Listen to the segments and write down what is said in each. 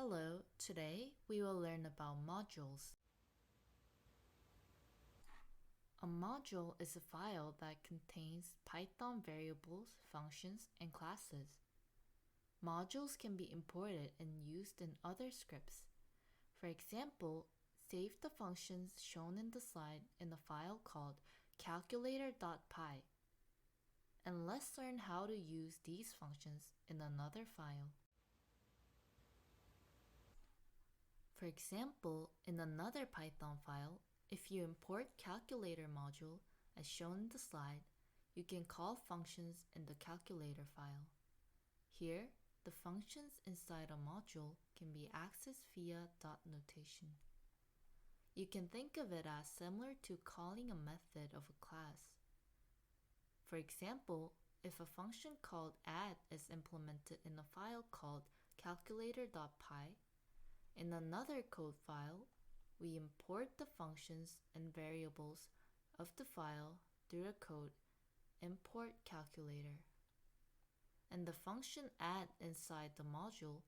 Hello, today we will learn about modules. A module is a file that contains Python variables, functions, and classes. Modules can be imported and used in other scripts. For example, save the functions shown in the slide in a file called calculator.py. And let's learn how to use these functions in another file. For example, in another Python file, if you import calculator module as shown in the slide, you can call functions in the calculator file. Here, the functions inside a module can be accessed via dot notation. You can think of it as similar to calling a method of a class. For example, if a function called add is implemented in a file called calculator.py, in another code file, we import the functions and variables of the file through the code import calculator. And the function add inside the module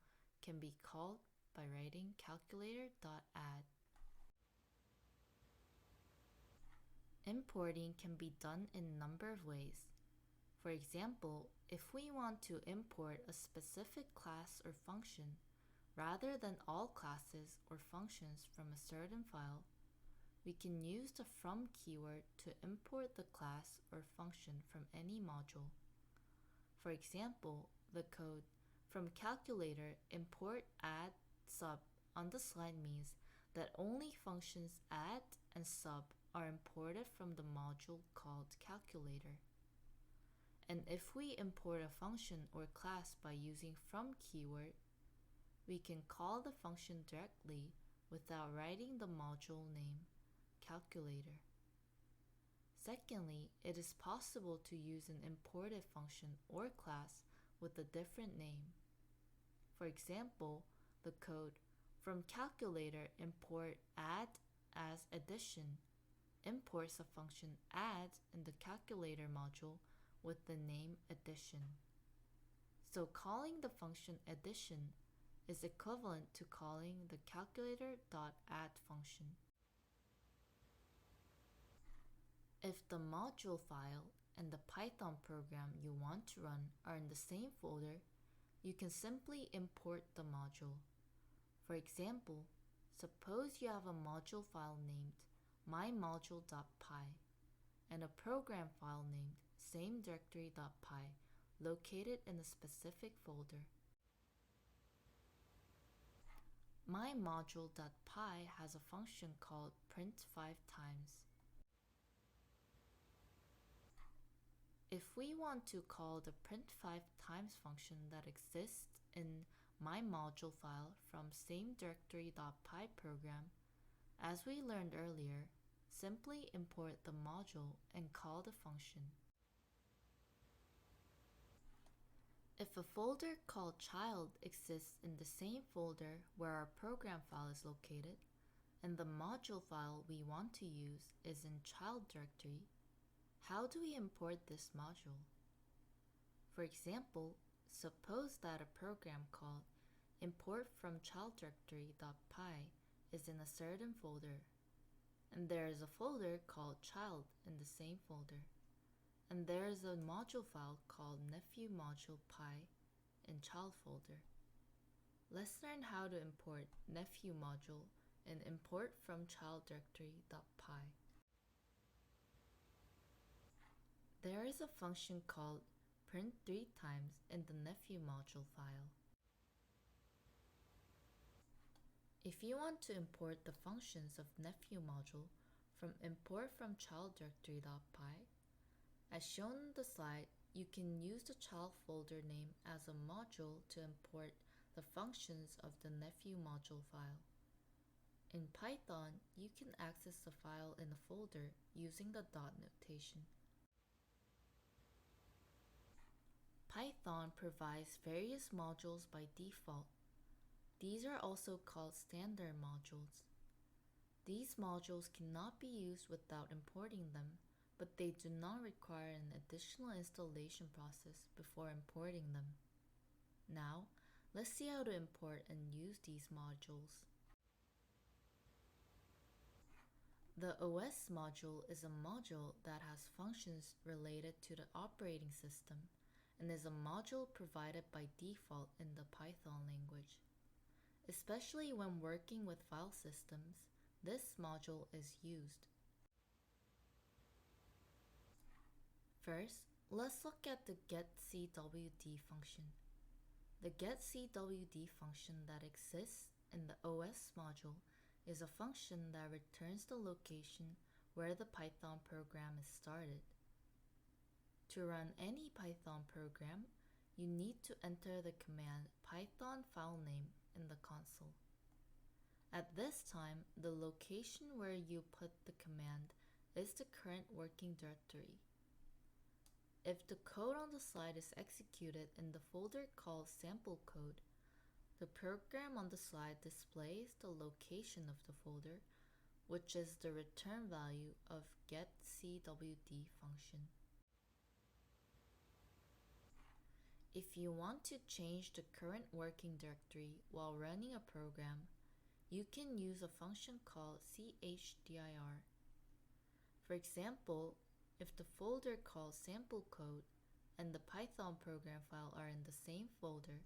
can be called by writing calculator.add. Importing can be done in a number of ways. For example, if we want to import a specific class or function, rather than all classes or functions from a certain file, we can use the from keyword to import the class or function from any module. For example, the code from calculator import add sub on the slide means that only functions add and sub are imported from the module called calculator. And if we import a function or class by using from keyword, we can call the function directly without writing the module name, calculator. Secondly, it is possible to use an imported function or class with a different name. For example, the code from calculator import add as addition imports a function add in the calculator module with the name addition. So calling the function addition is equivalent to calling the calculator.add function. If the module file and the Python program you want to run are in the same folder, you can simply import the module. For example, suppose you have a module file named mymodule.py and a program file named samedirectory.py located in a specific folder. MyModule.py has a function called print 5x. If we want to call the print 5x function that exists in MyModule file from samedirectory.py program, as we learned earlier, simply import the module and call the function. If a folder called child exists in the same folder where our program file is located, and the module file we want to use is in child directory, how do we import this module? For example, suppose that a program called import from child directory.py is in a certain folder, and there is a folder called child in the same folder, and there is a module file called nephew-module.py in child folder. Let's learn how to import nephew module and import from child directory.py. There is a function called print 3x in the nephew module file. If you want to import the functions of nephew module from import from child directory.py, as shown in the slide, you can use the child folder name as a module to import the functions of the nephew module file. In Python, you can access the file in a folder using the dot notation. Python provides various modules by default. These are also called standard modules. These modules cannot be used without importing them, but they do not require an additional installation process before importing them. Now, Let's see how to import and use these modules. The OS module is a module that has functions related to the operating system and is a module provided by default in the Python language. Especially when working with file systems, this module is used. First, let's look at the getCwd function. The getCwd function that exists in the OS module is a function that returns the location where the Python program is started. To run any Python program, you need to enter the command python filename in the console. At this time, the location where you put the command is the current working directory. If the code on the slide is executed in the folder called sample code, the program on the slide displays the location of the folder, which is the return value of getCwd function. If you want to change the current working directory while running a program, you can use a function called chdir. For example, if the folder called sample code and the Python program file are in the same folder,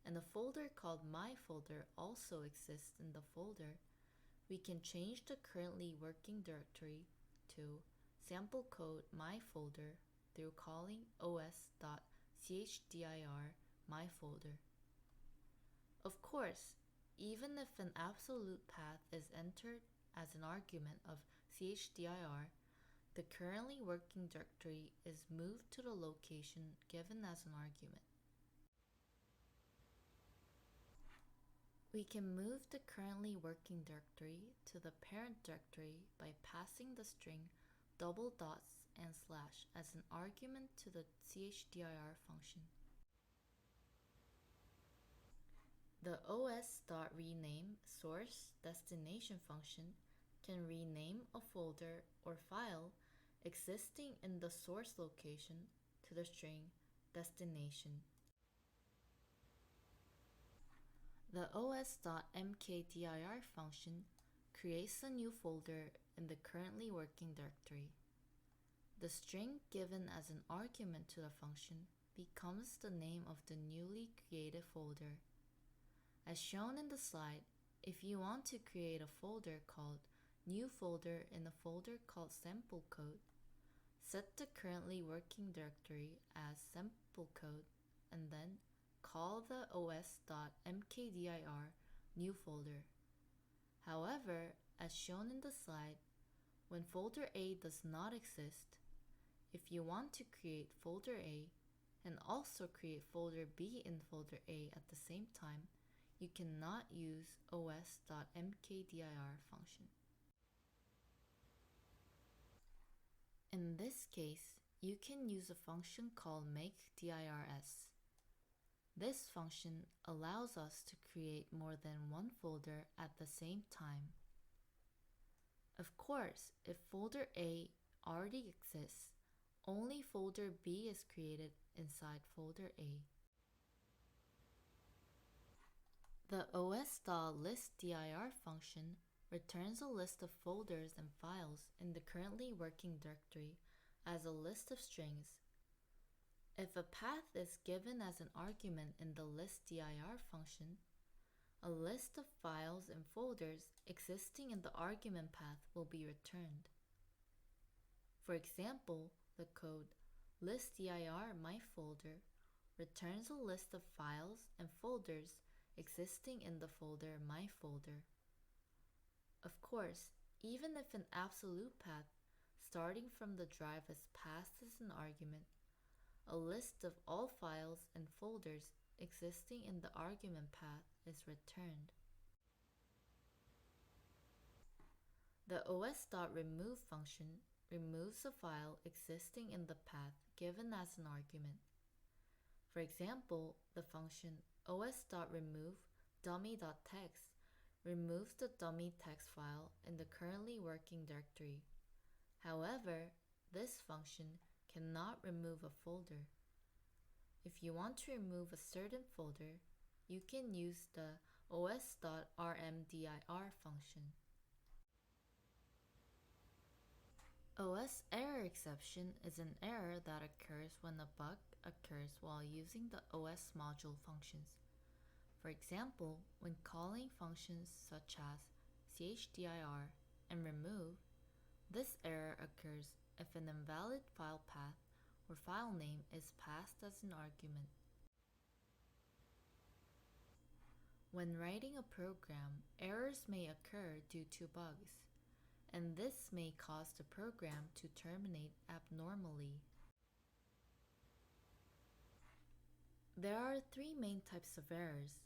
and a folder called my folder also exists in the folder, we can change the currently working directory to sample code my folder through calling os.chdr my folder. Of course, even if an absolute path is entered as an argument of chdr, the currently working directory is moved to the location given as an argument. We can move the currently working directory to the parent directory by passing the string double dots and slash as an argument to the chdr function. The os.rename source destination function can rename a folder or file existing in the source location to the string destination. The os.mkdir function creates a new folder in the currently working directory. The string given as an argument to the function becomes the name of the newly created folder. As shown in the slide, if you want to create a folder called new folder in a folder called sample code, set the currently working directory as sample code and then call the os.mkdir new folder. However, as shown in the slide, when folder A does not exist, if you want to create folder A and also create folder B in folder A at the same time, you cannot use os.mkdir function. In this case, you can use a function called makeDirs. This function allows us to create more than one folder at the same time. Of course, if folder A already exists, only folder B is created inside folder A. The os.listdir function returns a list of folders and files in the currently working directory as a list of strings. If a path is given as an argument in the listdir function, a list of files and folders existing in the argument path will be returned. For example, the code listdir my folder returns a list of files and folders existing in the folder my folder. Of course, even if an absolute path starting from the drive is passed as an argument, a list of all files and folders existing in the argument path is returned. The os.remove function removes a file existing in the path given as an argument. For example, the function os.remove dummy.txt removes the dummy text file in the currently working directory. However, this function cannot remove a folder. If you want to remove a certain folder, you can use the os.rmdir function. OS error exception is an error that occurs when a bug occurs while using the OS module functions. For example, when calling functions such as chdir and remove, this error occurs if an invalid file path or file name is passed as an argument. When writing a program, errors may occur due to bugs, and this may cause the program to terminate abnormally. There are three main types of errors.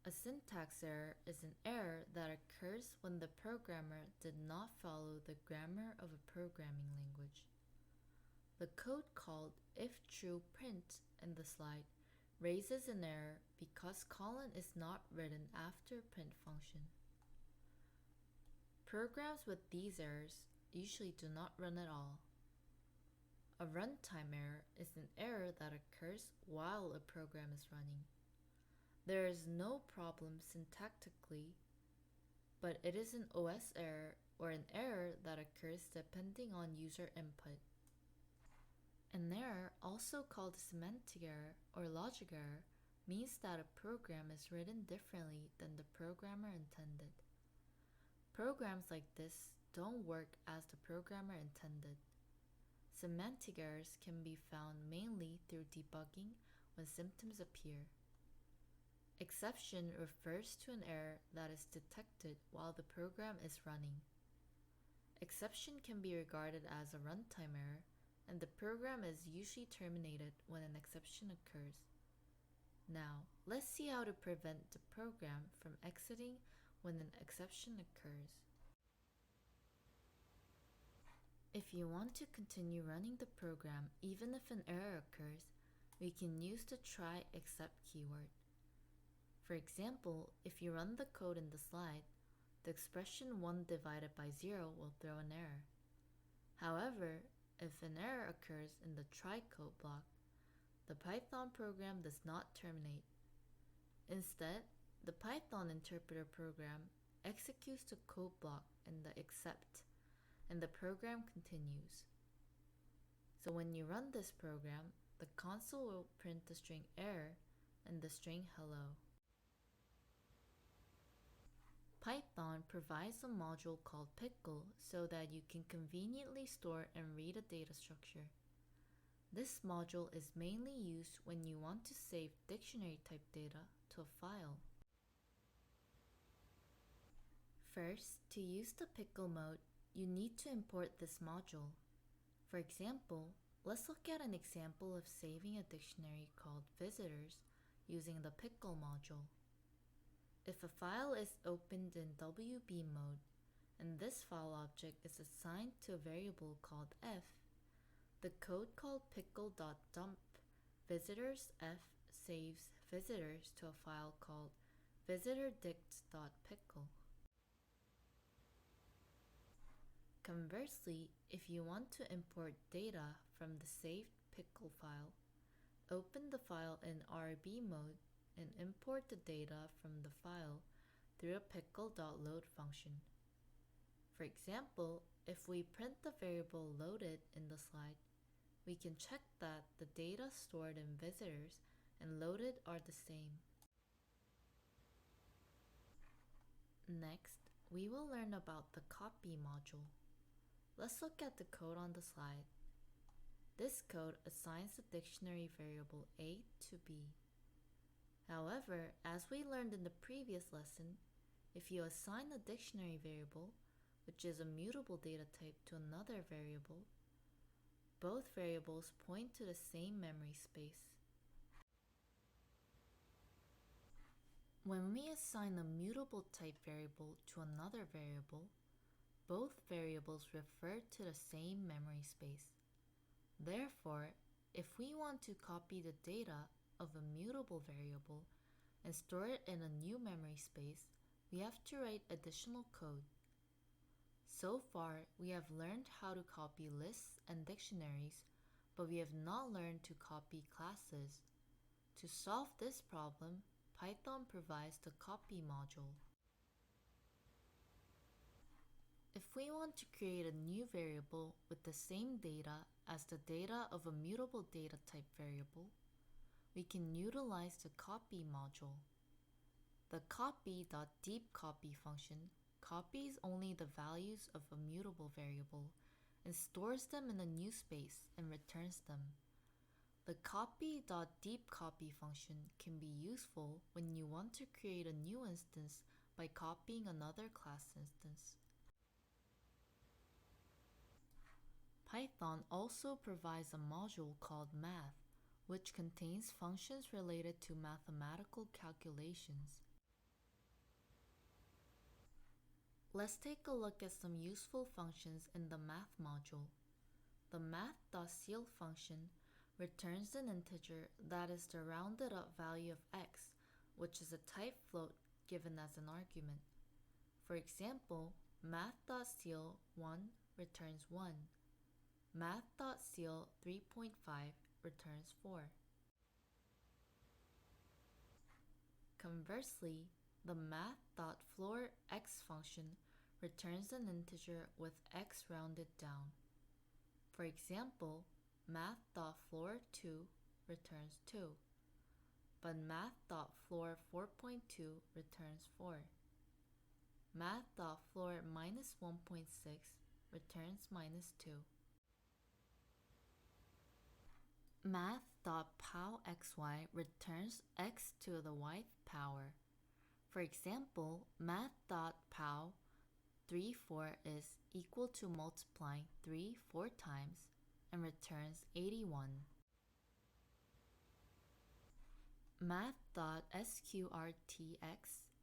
A syntax error is an error that occurs when the programmer did not follow the grammar of a programming language. The code called ifTruePrint in the slide raises an error because colon is not written after print function. Programs with these errors usually do not run at all. A runtime error is an error that occurs while a program is running. There is no problem syntactically, but it is an OS error or an error that occurs depending on user input. An error, also called a semantic error or logic error, means that a program is written differently than the programmer intended. Programs like this don't work as the programmer intended. Semantic errors can be found mainly through debugging when symptoms appear. Exception refers to an error that is detected while the program is running. Exception can be regarded as a runtime error, and the program is usually terminated when an exception occurs. Now, let's see how to prevent the program from exiting when an exception occurs. If you want to continue running the program even if an error occurs, we can use the try except keyword. For example, if you run the code in the slide, the expression 1 divided by 0 will throw an error. However, if an error occurs in the try code block, the Python program does not terminate. Instead, the Python interpreter program executes the code block in the except, and the program continues. So when you run this program, the console will print the string error and the string hello. Python provides a module called Pickle so that you can conveniently store and read a data structure. This module is mainly used when you want to save dictionary type data to a file. First, to use the Pickle mode, you need to import this module. For example, let's look at an example of saving a dictionary called visitors using the Pickle module. If a file is opened in WB mode, and this file object is assigned to a variable called f, the code called pickle.dump visitors f saves visitors to a file called visitordict.pickle. Conversely, if you want to import data from the saved pickle file, open the file in RB mode and import the data from the file through a pickle.load function. For example, if we print the variable loaded in the slide, we can check that the data stored in visitors and loaded are the same. Next, we will learn about the copy module. Let's look at the code on the slide. This code assigns the dictionary variable A to B. However, as we learned in the previous lesson, if you assign a dictionary variable, which is a mutable data type, to another variable, both variables point to the same memory space. When we assign a mutable type variable to another variable, both variables refer to the same memory space. Therefore, if we want to copy the data of a mutable variable and store it in a new memory space, we have to write additional code. So far, we have learned how to copy lists and dictionaries, but we have not learned to copy classes. To solve this problem, Python provides the copy module. If we want to create a new variable with the same data as the data of a mutable data type variable, we can utilize the copy module. The copy.deepCopy function copies only the values of a mutable variable and stores them in a new space and returns them. The copy.deepCopy function can be useful when you want to create a new instance by copying another class instance. Python also provides a module called math, which contains functions related to mathematical calculations. Let's take a look at some useful functions in the math module. The math.ceil function returns an integer that is the rounded up value of x, which is a type float given as an argument. For example, math.ceil1 returns 1. Math.ceil 3.5 returns 4. Conversely, the math.floorx function returns an integer with x rounded down. For example, math.floor2 returns 2, but math.floor 4.2 returns 4. Math.floor minus 1.6 returns minus 2. Math.powxy returns x to the yth power. For example, math.pow 3 4 is equal to multiplying 3 4 times and returns 81. Math.sqrtx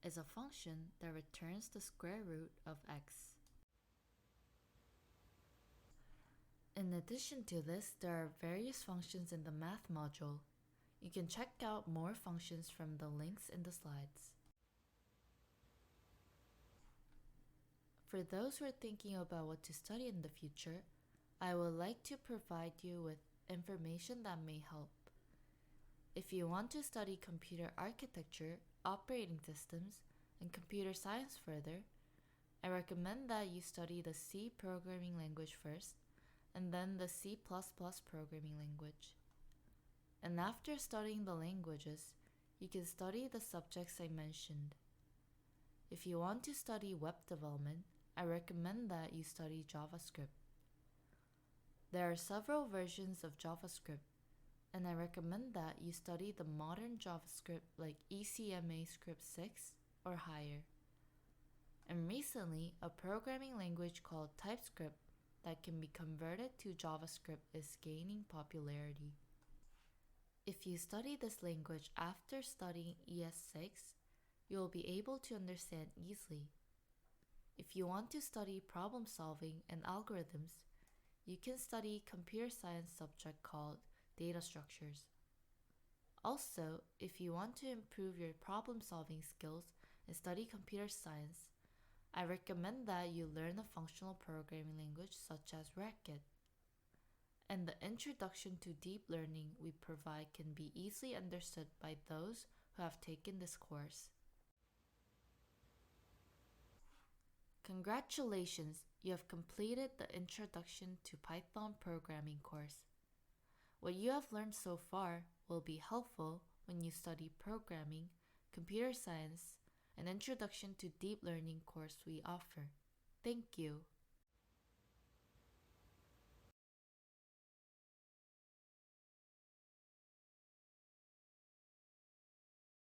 is a function that returns the square root of x. In addition to this, there are various functions in the math module. You can check out more functions from the links in the slides. For those who are thinking about what to study in the future, I would like to provide you with information that may help. If you want to study computer architecture, operating systems, and computer science further, I recommend that you study the C programming language first, and then the C++ programming language. And after studying the languages, you can study the subjects I mentioned. If you want to study web development, I recommend that you study JavaScript. There are several versions of JavaScript, and I recommend that you study the modern JavaScript like ECMAScript 6 or higher. And recently, a programming language called TypeScript that can be converted to JavaScript is gaining popularity. If you study this language after studying ES6, you will be able to understand easily. If you want to study problem solving and algorithms, you can study computer science subject called data structures. Also, if you want to improve your problem solving skills and study computer science, I recommend that you learn a functional programming language such as Racket. And the introduction to deep learning we provide can be easily understood by those who have taken this course. Congratulations, you have completed the Introduction to Python Programming course. What you have learned so far will be helpful when you study programming, computer science, and Introduction to Deep Learning course we offer. Thank you.